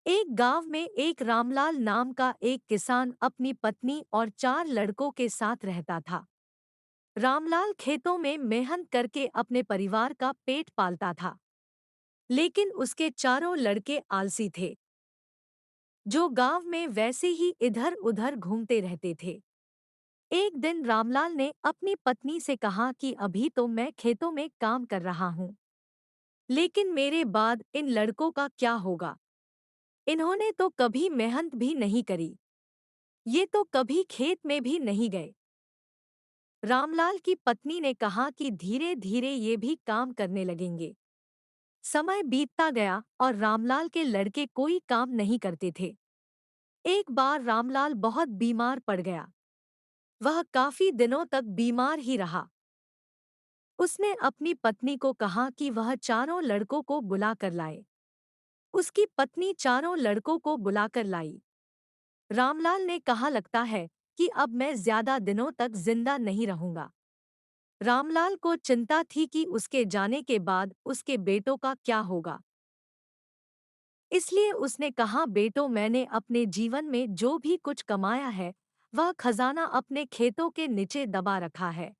एक गांव में एक रामलाल नाम का एक किसान अपनी पत्नी और 4 लड़कों के साथ रहता था। रामलाल खेतों में मेहनत करके अपने परिवार का पेट पालता था, लेकिन उसके चारों लड़के आलसी थे, जो गांव में वैसे ही इधर उधर घूमते रहते थे। एक दिन रामलाल ने अपनी पत्नी से कहा कि अभी तो मैं खेतों में काम कर रहा हूँ, लेकिन मेरे बाद इन लड़कों का क्या होगा? इन्होंने तो कभी मेहनत भी नहीं करी, ये तो कभी खेत में भी नहीं गए। रामलाल की पत्नी ने कहा कि धीरे धीरे ये भी काम करने लगेंगे। समय बीतता गया और रामलाल के लड़के कोई काम नहीं करते थे। एक बार रामलाल बहुत बीमार पड़ गया। वह काफी दिनों तक बीमार ही रहा। उसने अपनी पत्नी को कहा कि वह चारों लड़कों को बुला कर लाए। उसकी पत्नी चारों लड़कों को बुलाकर लाई। रामलाल ने कहा, लगता है कि अब मैं ज्यादा दिनों तक जिंदा नहीं रहूंगा। रामलाल को चिंता थी कि उसके जाने के बाद उसके बेटों का क्या होगा। इसलिए उसने कहा, बेटों, मैंने अपने जीवन में जो भी कुछ कमाया है वह खजाना अपने खेतों के नीचे दबा रखा है।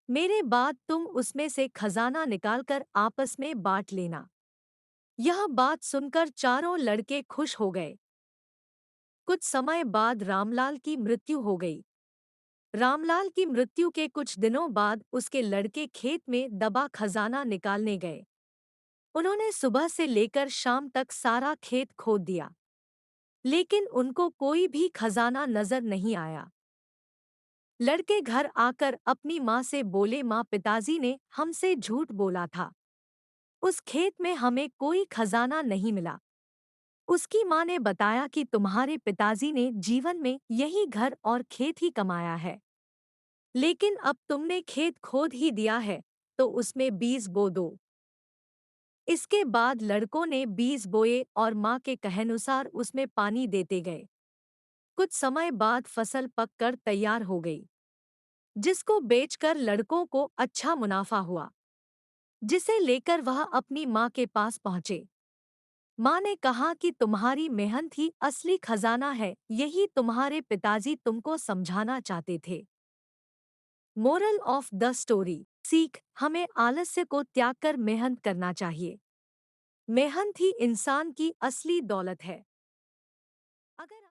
मेरे बाद तुम उसमें से खजाना निकालकर आपस में बांट लेना। यह बात सुनकर चारों लड़के खुश हो गए। कुछ समय बाद रामलाल की मृत्यु हो गई। रामलाल की मृत्यु के कुछ दिनों बाद उसके लड़के खेत में दबा खजाना निकालने गए। उन्होंने सुबह से लेकर शाम तक सारा खेत खोद दिया, लेकिन उनको कोई भी खजाना नजर नहीं आया। लड़के घर आकर अपनी माँ से बोले, माँ, पिताजी ने हमसे झूठ बोला था। उस खेत में हमें कोई खजाना नहीं मिला। उसकी माँ ने बताया कि तुम्हारे पिताजी ने जीवन में यही घर और खेत ही कमाया है, लेकिन अब तुमने खेत खोद ही दिया है, तो उसमें बीज बो दो। इसके बाद लड़कों ने बीज बोए और माँ के कहानुसार उसमें पानी देते गए। कुछ समय बाद फसल पककर तैयार हो गई, जिसको बेचकर लड़कों को अच्छा मुनाफा हुआ, जिसे लेकर वह अपनी माँ के पास पहुँचे। माँ ने कहा कि तुम्हारी मेहनत ही असली खजाना है, यही तुम्हारे पिताजी तुमको समझाना चाहते थे। मोरल ऑफ द स्टोरी: सीख, हमें आलस्य को त्याग कर मेहनत करना चाहिए। मेहनत ही इंसान की असली दौलत है। अगर